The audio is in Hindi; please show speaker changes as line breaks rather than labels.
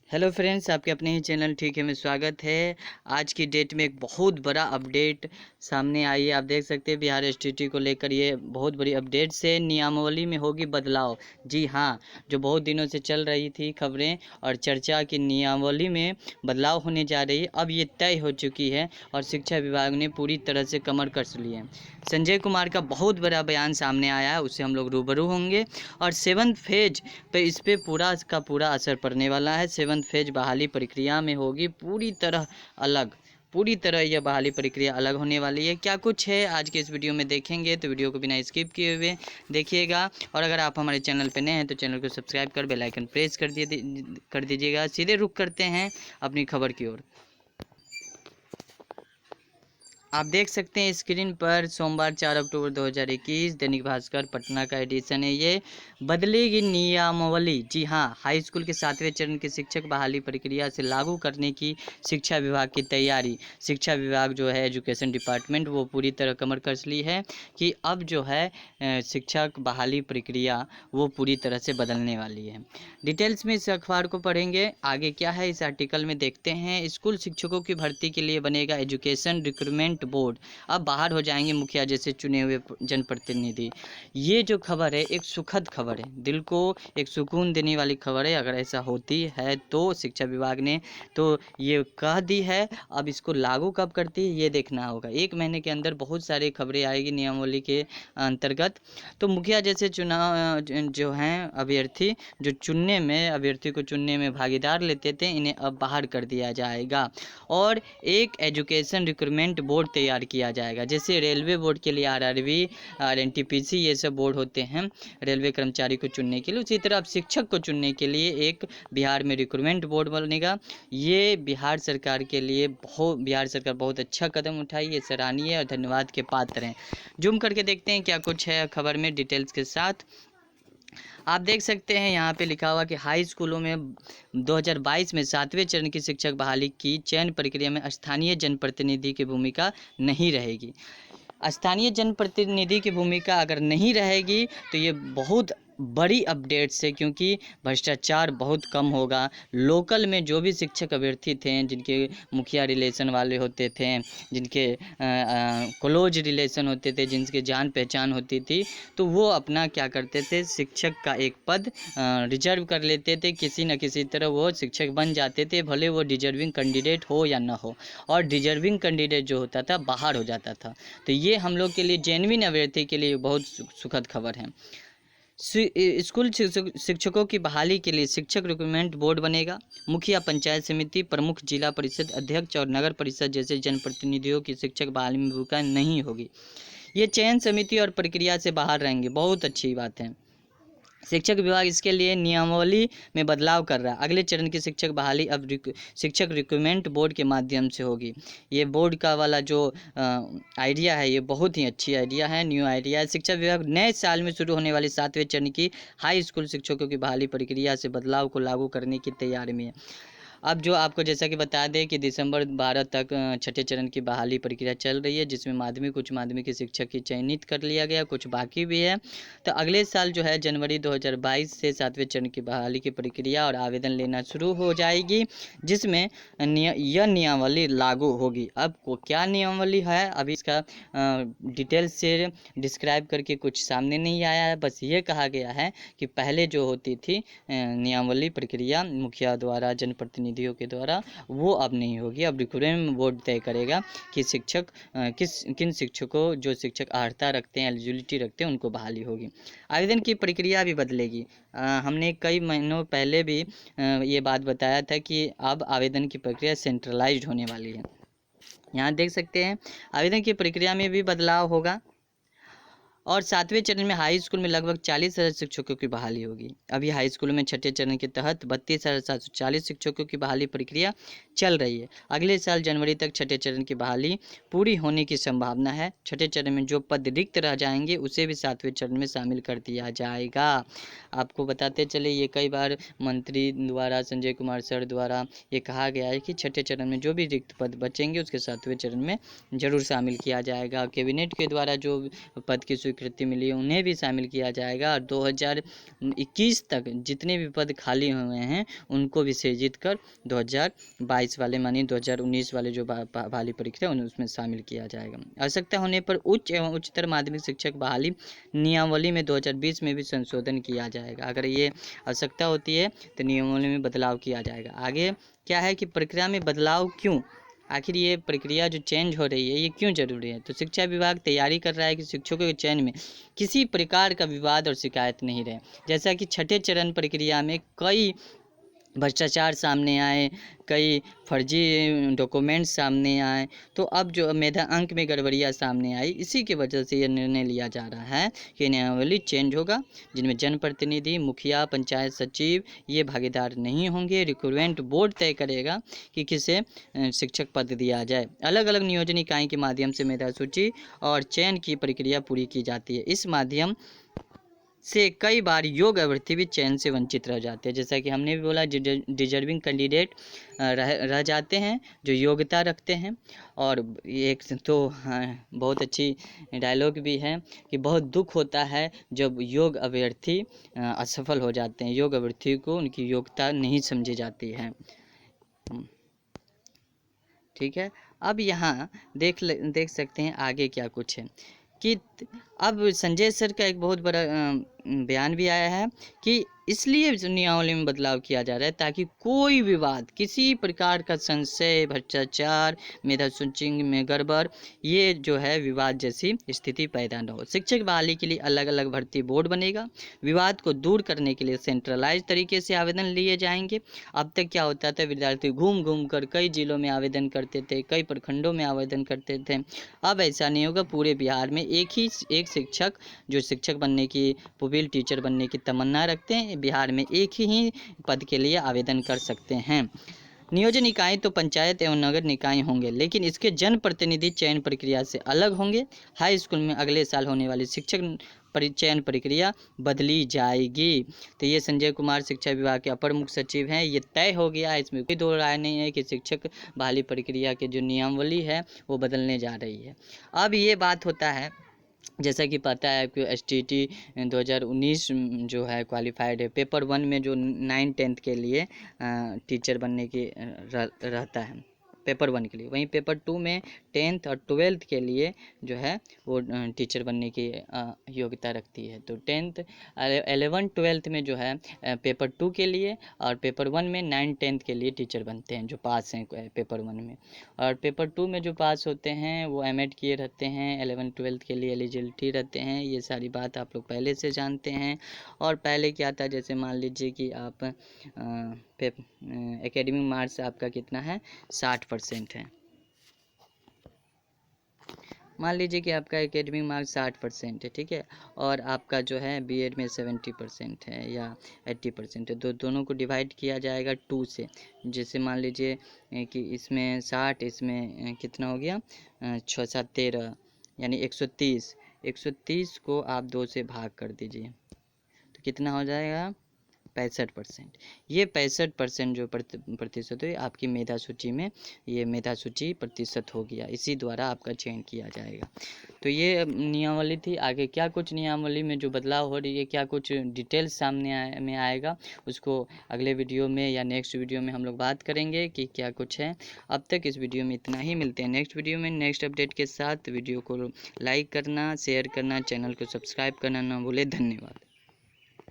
हेलो फ्रेंड्स, आपके अपने ही चैनल ठीक है में स्वागत है। आज की डेट में एक बहुत बड़ा अपडेट सामने आई है। आप देख सकते हैं बिहार एसटीटी को लेकर ये बहुत बड़ी अपडेट से नियमावली में होगी बदलाव। जी हाँ, जो बहुत दिनों से चल रही थी खबरें और चर्चा की नियमावली में बदलाव होने जा रही है, अब ये तय हो चुकी है और शिक्षा विभाग ने पूरी तरह से कमर कस ली है। संजय कुमार का बहुत बड़ा बयान सामने आया है, उससे हम लोग रूबरू होंगे और 7th फेज पे इस पे पूरा का पूरा असर पड़ने वाला है। 7th फेज बहाली प्रक्रिया में होगी पूरी तरह अलग। पूरी तरह यह बहाली प्रक्रिया अलग होने वाली है। क्या कुछ है आज के इस वीडियो में देखेंगे, तो वीडियो को बिना स्किप किए हुए देखिएगा। और अगर आप हमारे चैनल पर नए हैं तो चैनल को सब्सक्राइब कर बेल आइकन प्रेस कर दीजिएगा। सीधे रुख करते हैं अपनी खबर की ओर। आप देख सकते हैं स्क्रीन पर सोमवार 4 अक्टूबर 2021 दैनिक भास्कर पटना का एडिशन है। ये बदलेगी नियमावली। जी हाँ, हाई स्कूल के 7वें चरण की शिक्षक बहाली प्रक्रिया से लागू करने की शिक्षा विभाग की तैयारी। शिक्षा विभाग जो है एजुकेशन डिपार्टमेंट वो पूरी तरह कमर कस ली है कि अब जो है शिक्षक बहाली प्रक्रिया वो पूरी तरह से बदलने वाली है। डिटेल्स में इस अखबार को पढ़ेंगे। आगे क्या है इस आर्टिकल में देखते हैं। स्कूल शिक्षकों की भर्ती के लिए बनेगा एजुकेशन रिक्रूटमेंट बोर्ड। अब बाहर हो जाएंगे मुखिया जैसे चुने हुए जनप्रतिनिधि। ये जो खबर है एक सुखद खबर है, दिल को एक सुकून देने वाली खबर है। अगर ऐसा होती है तो शिक्षा विभाग ने तो ये कह दी है, अब इसको लागू कब करती है ये देखना होगा। 1 महीने के अंदर बहुत सारी खबरें आएगी नियमावली के अंतर्गत। तो मुखिया जैसे चुनाव जो हैं अभ्यर्थी जो अभ्यर्थी को चुनने में भागीदार लेते थे, इन्हें अब बाहर कर दिया जाएगा और एक एजुकेशन रिक्रूटमेंट बोर्ड तैयार किया जाएगा। जैसे रेलवे बोर्ड के लिए आरआरबी, आरएनटीपीसी ये सब बोर्ड होते हैं रेलवे कर्मचारी को चुनने के लिए, उसी तरह अब शिक्षक को चुनने के लिए एक बिहार में रिक्रूटमेंट बोर्ड बनेगा। ये बिहार सरकार बहुत अच्छा कदम उठाई, ये सराहनीय और धन्यवाद के पात्र हैं। जूम करके देखते हैं क्या कुछ है खबर में डिटेल्स के साथ। आप देख सकते हैं यहाँ पे लिखा हुआ कि हाई स्कूलों में 2022 में 7वें चरण की शिक्षक बहाली की चयन प्रक्रिया में स्थानीय जनप्रतिनिधि की भूमिका नहीं रहेगी। स्थानीय जनप्रतिनिधि की भूमिका अगर नहीं रहेगी तो ये बहुत बड़ी अपडेट्स है, क्योंकि भ्रष्टाचार बहुत कम होगा। लोकल में जो भी शिक्षक अभ्यर्थी थे जिनके मुखिया रिलेशन वाले होते थे, जिनके क्लोज रिलेशन होते थे, जिनके जान पहचान होती थी, तो वो अपना क्या करते थे, शिक्षक का एक पद रिजर्व कर लेते थे। किसी न किसी तरह वो शिक्षक बन जाते थे, भले वो डिजर्विंग कैंडिडेट हो या ना हो। और डिजर्विंग कैंडिडेट जो होता था बाहर हो जाता था। तो ये हम लोग के लिए जेन्युइन अभ्यर्थी के लिए बहुत सुखद खबर है। स्कूल शिक्षकों की बहाली के लिए शिक्षक रिक्रूटमेंट बोर्ड बनेगा। मुखिया, पंचायत समिति प्रमुख, जिला परिषद अध्यक्ष और नगर परिषद जैसे जनप्रतिनिधियों की शिक्षक बहाली में भूमिका नहीं होगी। ये चयन समिति और प्रक्रिया से बाहर रहेंगे। बहुत अच्छी बात है। शिक्षक विभाग इसके लिए नियमावली में बदलाव कर रहा है। अगले चरण की शिक्षक बहाली अब शिक्षक रिक्रूटमेंट बोर्ड के माध्यम से होगी। ये बोर्ड का वाला जो आइडिया है ये बहुत ही अच्छी आइडिया है, न्यू आइडिया है। शिक्षा विभाग नए साल में शुरू होने वाली 7वें चरण की हाई स्कूल शिक्षकों की बहाली प्रक्रिया से बदलाव को लागू करने की तैयारी में है। अब जो आपको जैसा कि बता दें कि दिसंबर 12 तक छठे चरण की बहाली प्रक्रिया चल रही है, जिसमें कुछ माध्यमिक शिक्षक की चयनित कर लिया गया, कुछ बाकी भी है। तो अगले साल जो है जनवरी 2022 से 7वें चरण की बहाली की प्रक्रिया और आवेदन लेना शुरू हो जाएगी, जिसमें यह नियमावली लागू होगी। अब को क्या नियमावली है अभी इसका डिटेल से डिस्क्राइब करके कुछ सामने नहीं आया है। बस ये कहा गया है कि पहले जो होती थी नियमावली प्रक्रिया मुखिया द्वारा, जनप्रतिनिधियों के द्वारा, वो अब नहीं होगी। अब रिक्रूटमेंट बोर्ड तय करेगा कि शिक्षक किन शिक्षकों जो शिक्षक अर्हता रखते हैं, एलिजिबिलिटी रखते हैं, उनको बहाली होगी। आवेदन की प्रक्रिया भी बदलेगी। हमने कई महीनों पहले भी ये बात बताया था कि अब आवेदन की प्रक्रिया सेंट्रलाइज्ड होने वाली है। यहाँ देख सकते हैं आवेदन की प्रक्रिया में भी बदलाव होगा। और 7वें चरण में हाई स्कूल में लगभग 40,000 शिक्षकों की बहाली होगी। अभी हाई स्कूल में छठे चरण के तहत 32,740 शिक्षकों की बहाली प्रक्रिया चल रही है। अगले साल जनवरी तक छठे चरण की बहाली पूरी होने की संभावना है। छठे चरण में जो पद रिक्त रह जाएंगे उसे भी 7वें चरण में शामिल कर दिया जाएगा। आपको बताते चले ये कई बार मंत्री द्वारा, संजय कुमार सर द्वारा ये कहा गया है कि छठे चरण में जो भी रिक्त पद बचेंगे उसके 7वें चरण में जरूर शामिल किया जाएगा। कैबिनेट के द्वारा जो पद की स्वीकृति मिली है उन्हें भी शामिल किया जाएगा, और 2021 तक जितने भी पद खाली हुए हैं उनको भी सृजित कर 2022 वाले मानी 2019 वाले जो बहाली परीक्षा उसमें शामिल किया जाएगा। आवश्यकता होने पर उच्च एवं उच्चतर माध्यमिक शिक्षक बहाली नियमावली में 2020 में भी संशोधन किया जाएगा। अगर ये आवश्यकता होती है तो नियमावली में बदलाव किया जाएगा। आगे क्या है कि प्रक्रिया में बदलाव क्यों, आखिर ये प्रक्रिया जो चेंज हो रही है ये क्यों जरूरी है? तो शिक्षा विभाग तैयारी कर रहा है कि शिक्षकों के चयन में किसी प्रकार का विवाद और शिकायत नहीं रहे। जैसा कि छठे चरण प्रक्रिया में कई भ्रष्टाचार सामने आए, कई फर्जी डॉक्यूमेंट्स सामने आए, तो अब जो मेधा अंक में गड़बड़ियाँ सामने आई, इसी की वजह से ये निर्णय लिया जा रहा है कि नियमावली चेंज होगा, जिनमें जनप्रतिनिधि, मुखिया, पंचायत सचिव ये भागीदार नहीं होंगे। रिक्रूटमेंट बोर्ड तय करेगा कि किसे शिक्षक पद दिया जाए। अलग अलग नियोजन इकाई के माध्यम से मेधा सूची और चयन की प्रक्रिया पूरी की जाती है। इस माध्यम से कई बार योग्य अभ्यर्थी भी चयन से वंचित रह जाते हैं। जैसा कि हमने भी बोला, डिजर्विंग कैंडिडेट रह जाते हैं जो योग्यता रखते हैं। और एक तो बहुत अच्छी डायलॉग भी है कि बहुत दुख होता है जब योग्य अभ्यर्थी असफल हो जाते हैं, योग्य अभ्यर्थी को उनकी योग्यता नहीं समझी जाती है। ठीक है, अब यहाँ देख सकते हैं आगे क्या कुछ है कि अब संजय सर का एक बहुत बड़ा बयान भी आया है कि इसलिए नियमावली में बदलाव किया जा रहा है ताकि कोई विवाद, किसी प्रकार का संशय, भ्रष्टाचार, मेधा सूची में गड़बड़, ये जो है विवाद जैसी स्थिति पैदा न हो। शिक्षक बहाली के लिए अलग अलग भर्ती बोर्ड बनेगा। विवाद को दूर करने के लिए सेंट्रलाइज तरीके से आवेदन लिए जाएंगे। अब तक क्या होता था, विद्यार्थी घूम घूम कर कई जिलों में आवेदन करते थे, कई प्रखंडों में आवेदन करते थे। अब ऐसा नहीं होगा, पूरे बिहार में एक शिक्षक जो शिक्षक बनने की, पुपिल टीचर बनने की तमन्ना रखते हैं, बिहार में एक ही पद के लिए आवेदन कर सकते हैं। नियोजन इकाई तो पंचायत एवं नगर निकाय होंगे, लेकिन इसके जनप्रतिनिधि चयन प्रक्रिया से अलग होंगे। हाई स्कूल में अगले साल होने वाली शिक्षक चयन प्रक्रिया बदली जाएगी। तो ये संजय कुमार शिक्षा विभाग के अपर मुख्य सचिव हैं, ये तय हो गया है, इसमें कोई दो राय नहीं है कि शिक्षक बहाली प्रक्रिया के जो नियमावली है वो बदलने जा रही है। अब ये बात होता है, जैसा कि पता है आपको, STT 2019 जो है क्वालिफाइड है। पेपर 1 में जो 9-10 के लिए टीचर बनने की रहता है पेपर 1 के लिए, वहीं पेपर 2 में 10th और 12th के लिए जो है वो टीचर बनने की योग्यता रखती है। तो 10th 11 12th में जो है पेपर 2 के लिए, और पेपर 1 में 9-10 के लिए टीचर बनते हैं जो पास हैं पेपर 1 में। और पेपर 2 में जो पास होते हैं वो M.Ed किए रहते हैं, 11 12th के लिए एलिजिबिलिटी रहते हैं। ये सारी बात आप लोग पहले से जानते हैं। और पहले क्या था, जैसे मान लीजिए कि आप एकेडमिक मार्क्स आपका कितना है, 60% है। मान लीजिए कि आपका एकेडमिक मार्क्स 60% है, ठीक है, और आपका जो है B.Ed में 70% है या 80% है, तो दोनों को डिवाइड किया जाएगा 2 से। जैसे मान लीजिए कि इसमें 60, इसमें कितना हो गया, 6 7 13 यानी 130। 130 को आप 2 से भाग कर दीजिए तो कितना हो जाएगा, 65%। ये 65% जो प्रतिशत है आपकी मेधा सूची में, ये मेधा सूची प्रतिशत हो गया, इसी द्वारा आपका चयन किया जाएगा। तो ये नियमावली थी। आगे क्या कुछ नियमावली में जो बदलाव हो रही है, क्या कुछ डिटेल्स सामने में आएगा, उसको अगले वीडियो में या नेक्स्ट वीडियो में हम लोग बात करेंगे कि क्या कुछ है। अब तक इस वीडियो में इतना ही, मिलते हैं नेक्स्ट वीडियो में नेक्स्ट अपडेट के साथ। वीडियो को लाइक करना, शेयर करना, चैनल को सब्सक्राइब करना ना भूले। धन्यवाद।